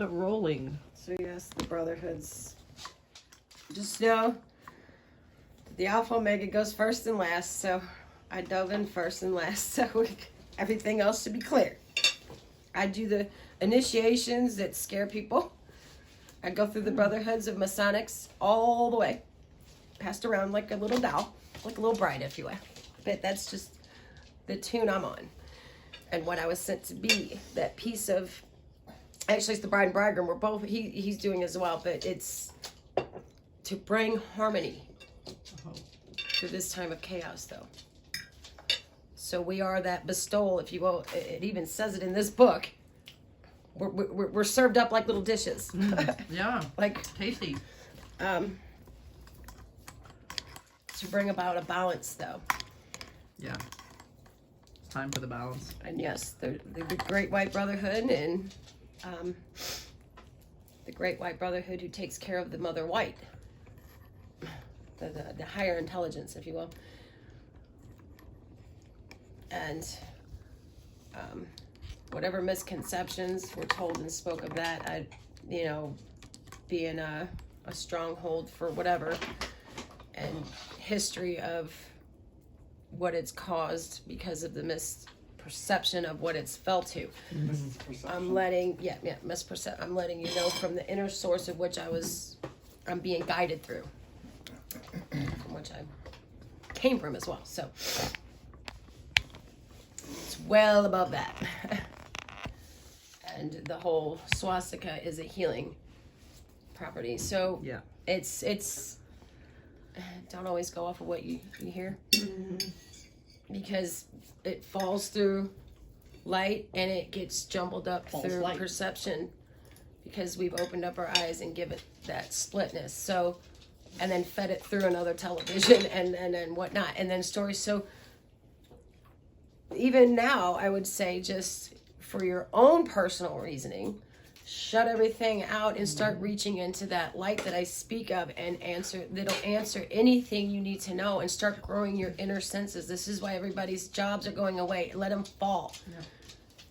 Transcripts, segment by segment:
it rolling. So yes, the Brotherhoods. Just know the Alpha Omega goes first and last, so I dove in first and last, so everything else should be clear. I do the initiations that scare people. I go through the Brotherhoods of Masonics all the way, passed around like a little doll, like a little bride, if you will. But that's just the tune I'm on, and what I was sent to be. That piece of, actually, it's the bride and bridegroom. We're both he's doing as well, but it's to bring harmony to this time of chaos, though. So we are that bestowal, if you will. It even says it in this book. We're served up like little dishes. Yeah, like tasty. To bring about a balance, though. Yeah, it's time for the balance. And yes, the Great White Brotherhood, and the Great White Brotherhood who takes care of the Mother White, the higher intelligence, if you will. And whatever misconceptions were told and spoke of that, being a stronghold for whatever, and history of what it's caused because of the misperception of what it's felt to. I'm letting you know from the inner source of which I'm being guided through, from which I came from as well. So it's well above that. And the whole swastika is a healing property. So yeah, it's don't always go off of what you hear, because it falls through light and it gets jumbled up through perception, because we've opened up our eyes and give it that splitness. So, and then fed it through another television and whatnot, and then stories. So even now, I would say, just for your own personal reasoning, shut everything out and start reaching into that light that I speak of, and that'll answer anything you need to know, and start growing your inner senses. This is why everybody's jobs are going away. Let them fall.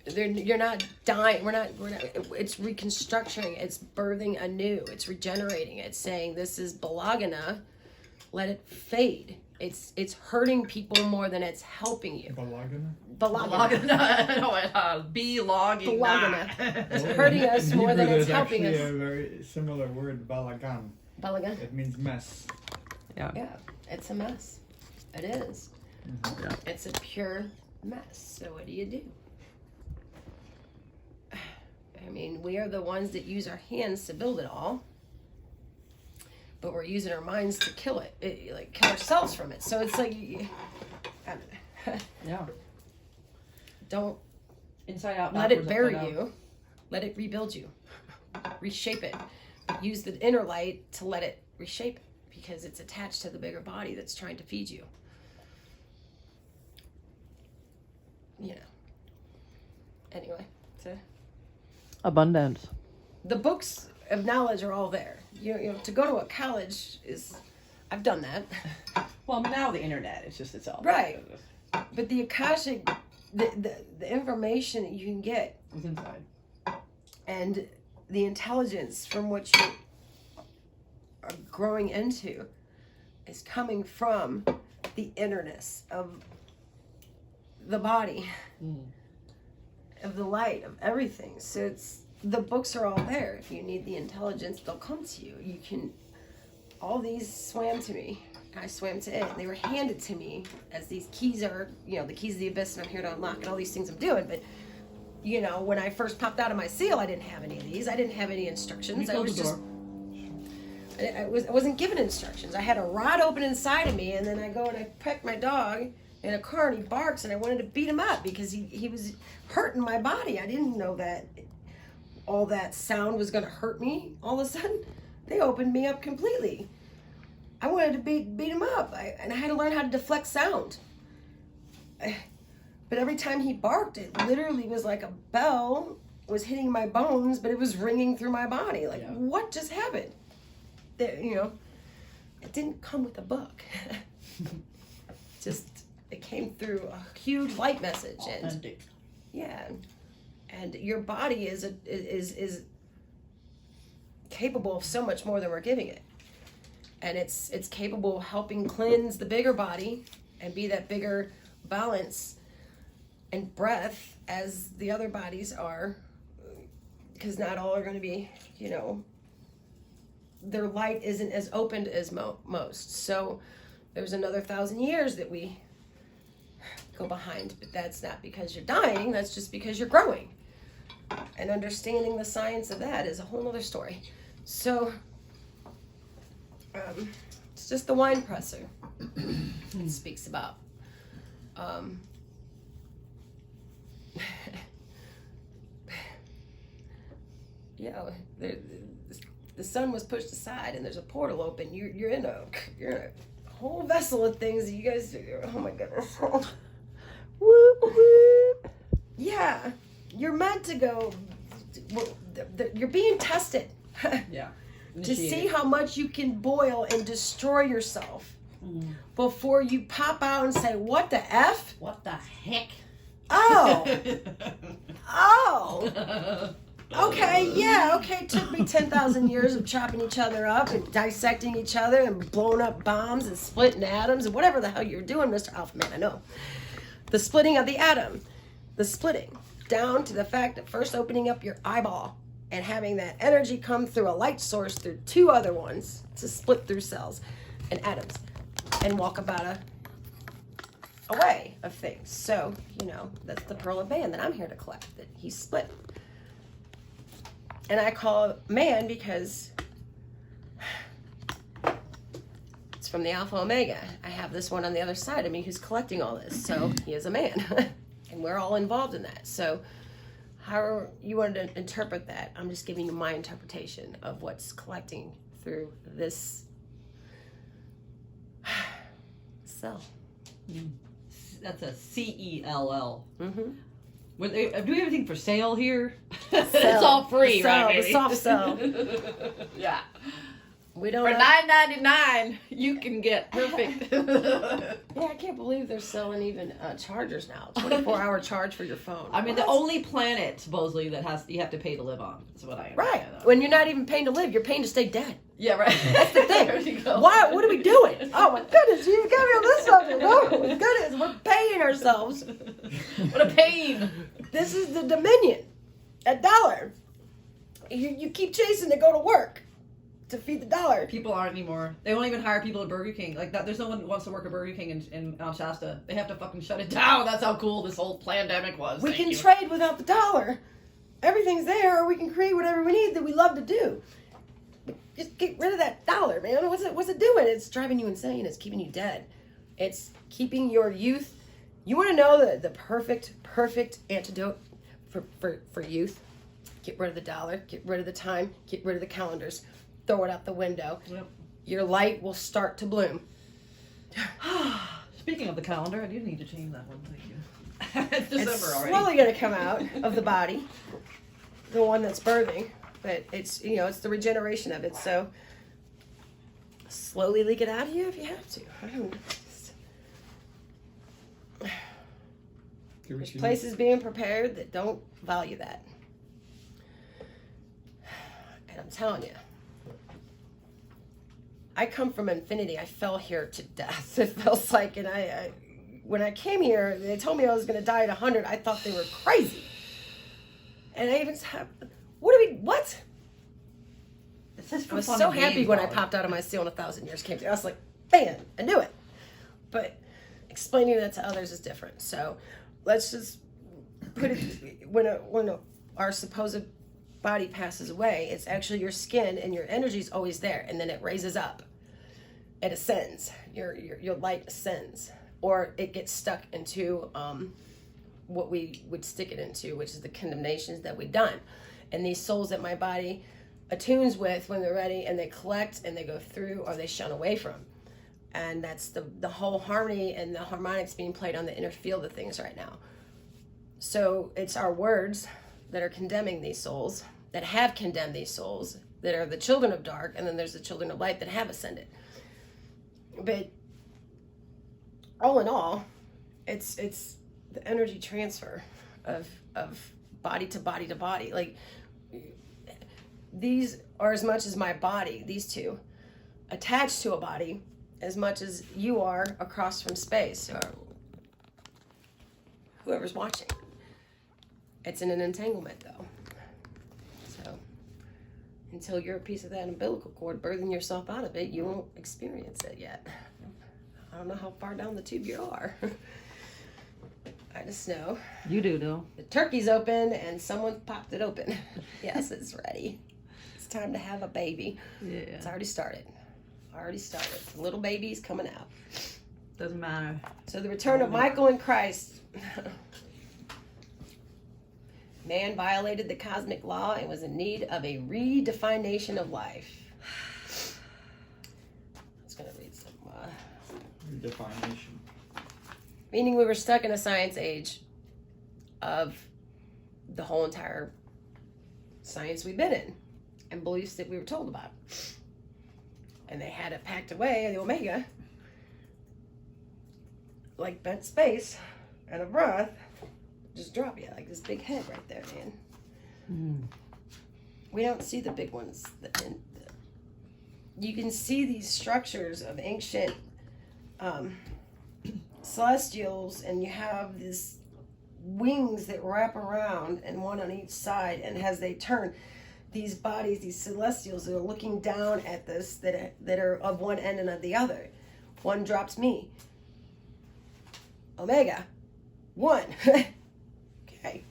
Yeah. You're not dying. We're not, it's reconstructing. It's birthing anew. It's regenerating. It's saying, this is balagana. Let it fade. It's hurting people more than it's helping you. Balagana. It's hurting us more than it's helping us. There's actually a very similar word, balagan. Balagan? It means mess. Yeah. Yeah, it's a mess. It is. Mm-hmm. Yeah. It's a pure mess. So what do you do? I mean, we are the ones that use our hands to build it all, but we're using our minds to kill it, like kill ourselves from it. So it's like, yeah. Don't inside out. Let it bury you. Let it rebuild you. Reshape it. Use the inner light to let it reshape it, because it's attached to the bigger body that's trying to feed you. Anyway, abundance. The books of knowledge are all there. You know, to go to a college I've done that. Well, now the internet is just itself. Right. But the Akashic, the information that you can get is inside. And the intelligence from which you are growing into is coming from the innerness of the body, of the light, of everything. So the books are all there. If you need the intelligence, they'll come to you. You can, all these swam to me. I swam to it. They were handed to me as these keys are, the keys of the abyss, and I'm here to unlock, and all these things I'm doing. But, when I first popped out of my seal, I didn't have any of these. I didn't have any instructions. I was just, I wasn't given instructions. I had a rod open inside of me, and then I go and I pet my dog in a car, and he barks, and I wanted to beat him up because he was hurting my body. I didn't know that all that sound was going to hurt me all of a sudden. They opened me up completely. I wanted to beat him up, and I had to learn how to deflect sound. But every time he barked, it literally was like a bell was hitting my bones, but it was ringing through my body. Like, what just happened? It didn't come with a book. It came through a huge light message. Authentic. And your body is capable of so much more than we're giving it. And it's capable of helping cleanse the bigger body and be that bigger balance and breath as the other bodies are, because not all are going to be, you know, their light isn't as opened as most. So there's another 1,000 years that we go behind, but that's not because you're dying, that's just because you're growing. And understanding the science of that is a whole other story. So it's just the wine presser it speaks about. The sun was pushed aside and there's a portal open. You're in a whole vessel of things that you guys, oh my goodness. Whoop, whoop. Yeah, you're meant to go, you're being tested. Yeah. To see how much you can boil and destroy yourself before you pop out and say, what the F? What the heck? Oh. Oh. Okay, yeah, okay. It took me 10,000 years of chopping each other up and dissecting each other and blowing up bombs and splitting atoms and whatever the hell you're doing, Mr. Alpha Man, I know. The splitting of the atom. The splitting. Down to the fact that first opening up your eyeball and having that energy come through a light source through two other ones to split through cells and atoms and walk about a way of things. So, you know, that's the pearl of man that I'm here to collect, that he split. And I call it man because it's from the Alpha Omega. I have this one on the other side of me who's collecting all this. So he is a man. And we're all involved in that. So however you want to interpret that, I'm just giving you my interpretation of what's collecting through this cell. That's a CELL. Mm-hmm. Do we have anything for sale here? It's all free, right? The soft cell. Yeah. We don't. For $9.99, you can get perfect. Yeah, I can't believe they're selling even chargers now. 24-hour charge for your phone. I mean, the only planet supposedly that you have to pay to live on. That's what I understand. Right. When you're not even paying to live, you're paying to stay dead. Yeah, right. That's the thing. There you go. Why? What are we doing? Oh my goodness! You got me on this subject. Oh my goodness! We're paying ourselves. What a pain. This is the Dominion. $1. You keep chasing to go to work to feed the dollar. People aren't anymore. They won't even hire people at Burger King. Like that. There's no one who wants to work at Burger King in Mount Shasta. They have to fucking shut it down. That's how cool this whole pandemic was. We can trade without the dollar. Everything's there, or we can create whatever we need that we love to do. But just get rid of that dollar, man. What's it doing? It's driving you insane. It's keeping you dead. It's keeping your youth. You want to know the perfect antidote for youth? Get rid of the dollar. Get rid of the time. Get rid of the calendars. Throw it out the window. Yep. Your light will start to bloom. Speaking of the calendar, I do need to change that one. Thank you. It's December It's already. slowly going to come out of the body, the one that's birthing, but it's it's the regeneration of it. So slowly leak it out of you if you have to. There's places being prepared that don't value that, and I'm telling you. I come from infinity. I fell here to death. It feels like, and I when I came here, they told me I was going to die at 100. I thought they were crazy. And I even said, what? I was so happy when I popped out of my seal and 1,000 years came to. I was like, bam, I knew it. But explaining that to others is different. So let's just put it, when our supposed body passes away, it's actually your skin and your energy is always there, and then it raises up. It ascends. Your light ascends. Or it gets stuck into what we would stick it into, which is the condemnations that we've done. And these souls that my body attunes with when they're ready, and they collect and they go through, or they shun away from. And that's the whole harmony and the harmonics being played on the inner field of things right now. So it's our words that are condemning these souls, that have condemned these souls, that are the children of dark, and then there's the children of light that have ascended. But all in all, it's the energy transfer of body to body to body. Like, these are as much as my body, these two, attached to a body as much as you are across from space, or whoever's watching. It's in an entanglement, though. So, until you're a piece of that umbilical cord birthing yourself out of it, you won't experience it yet. I don't know how far down the tube you are. I just know. You do, though. The turkey's open and someone popped it open. Yes, it's ready. It's time to have a baby. Yeah. It's already started. The little baby's coming out. Doesn't matter. So the return of Michael and Christ. Man violated the cosmic law and was in need of a redefinition of life. I was going to read some. Redefinition. Meaning we were stuck in a science age of the whole entire science we've been in and beliefs that we were told about. And they had it packed away, the Omega, like bent space and a breath, just drop you like this big head right there, man. We don't see the big ones. You can see these structures of ancient celestials, and you have these wings that wrap around and one on each side, and as they turn, these bodies, these celestials, are looking down at this that are of one end and of the other. One drops me. Omega. One. Okay.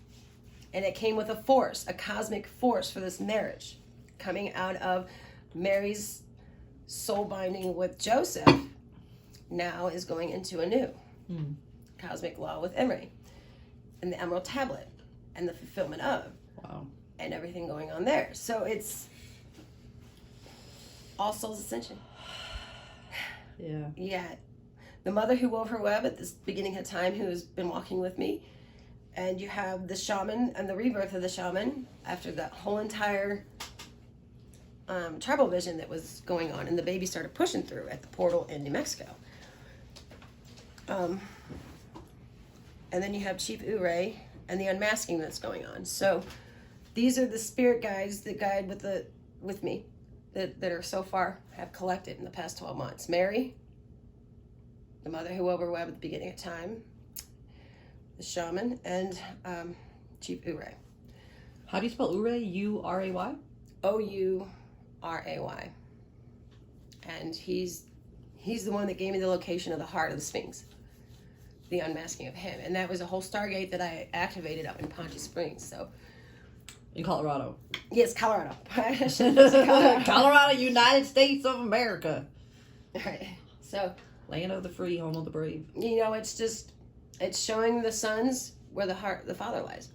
And it came with a force, a cosmic force for this marriage, coming out of Mary's soul binding with Joseph. Now is going into a new cosmic law with Ouray and the Emerald Tablet and the fulfillment of. Wow. And everything going on there. So it's all Souls Ascension. Yeah. Yeah. The mother who wove her web at the beginning of time, who has been walking with me. And you have the shaman and the rebirth of the shaman after that whole entire tribal vision that was going on. And the baby started pushing through at the portal in New Mexico. And then you have Chief Ouray and the unmasking that's going on. So these are the spirit guides that guide with me that are so far have collected in the past 12 months. Mary, the mother who wove her web at the beginning of time, the shaman, and Chief Ouray. How do you spell Ouray? U-R-A-Y? Ouray. And he's the one that gave me the location of the heart of the Sphinx. The unmasking of him. And that was a whole Stargate that I activated up in Ponche Springs. So In Colorado. yes, Colorado. Colorado, United States of America. Right. So Land of the free, home of the brave. you know, it's showing the sons where the father lies,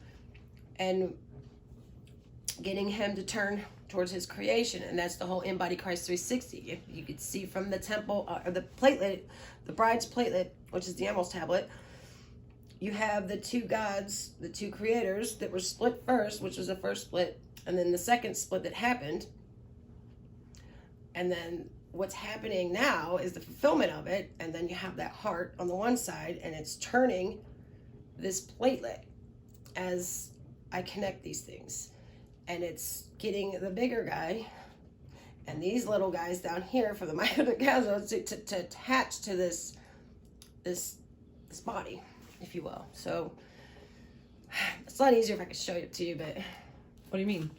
and getting him to turn towards his creation. And that's the whole Embody Christ 360. You could see from the temple, or the platelet, the bride's platelet, which is the Emerald Tablet, you have the two gods, the two creators that were split first, which was the first split, and then the second split that happened. And then what's happening now is the fulfillment of it, and then you have that heart on the one side, and it's turning this platelet as I connect these things. And it's getting the bigger guy and these little guys down here for the mitochondria to attach to this body, if you will. So it's a lot easier if I could show it to you, but What do you mean?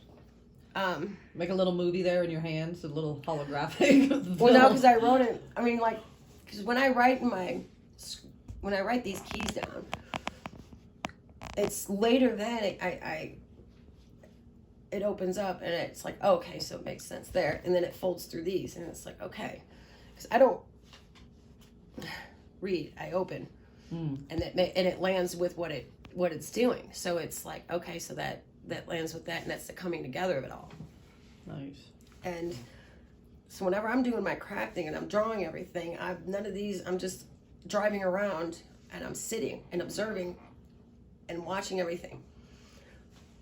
Make a little movie there in your hands, a little holographic. well, no, because I wrote it. I mean, like, because when I write these keys down, it's later that it opens up and it's like, oh, okay, so it makes sense there, and then it folds through these, and it's like, okay, because I don't read, I open, and it lands with what it's doing. So it's like, okay, so that lands with that, and that's the coming together of it all. Nice. And so whenever I'm doing my crafting and I'm drawing everything, none of these, I'm just driving around and I'm sitting and observing and watching everything.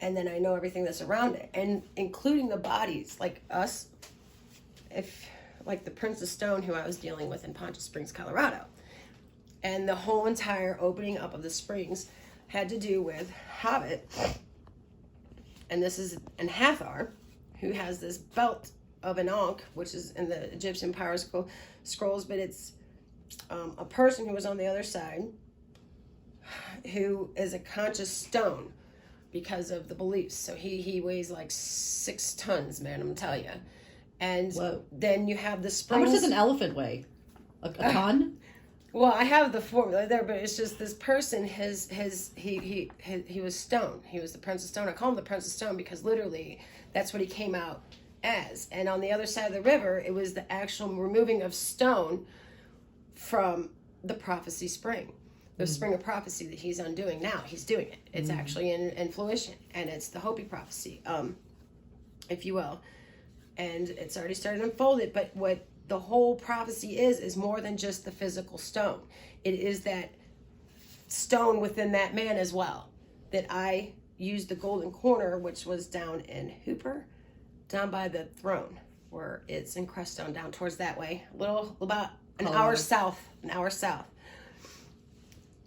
And then I know everything that's around it, and including the bodies, like us, like the Prince of Stone who I was dealing with in Ponche Springs, Colorado. And the whole entire opening up of the springs had to do with Hobbit, and this is in Hathor, who has this belt of an Ankh, which is in the Egyptian power scrolls, but it's a person who was on the other side who is a conscious stone because of the beliefs. So he weighs like 6 tons, man, I'm gonna tell you. And Whoa. then you have the How springs. much does an elephant weigh? A ton? Well, I have the formula there, but it's just this person. He was stone. He was the Prince of Stone. I call him the Prince of Stone because literally that's what he came out as. And on the other side of the river, it was the actual removing of stone from the prophecy spring, the spring of prophecy that he's undoing now. He's doing it. It's actually in fruition, and it's the Hopi Prophecy, if you will. And it's already started unfolded, but what the whole prophecy is more than just the physical stone. It is that stone within that man as well. That I used the golden corner, which was down in Hooper, down by the throne, where it's in Crestone, down towards that way, about an hour south,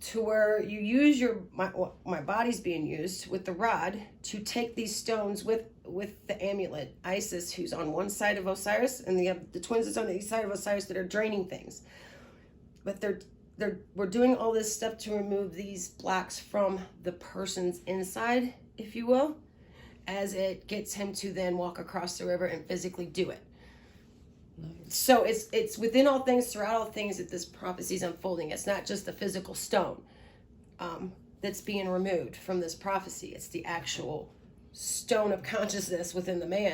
to where you use my body's being used with the rod to take these stones with the amulet, Isis, who's on one side of Osiris, and the twins that's on the side of Osiris that are draining things. But we're doing all this stuff to remove these blocks from the person's inside, if you will, as it gets him to then walk across the river and physically do it. Nice. So it's within all things, throughout all things, that this prophecy is unfolding. It's not just the physical stone that's being removed from this prophecy. It's the actual stone of consciousness within the man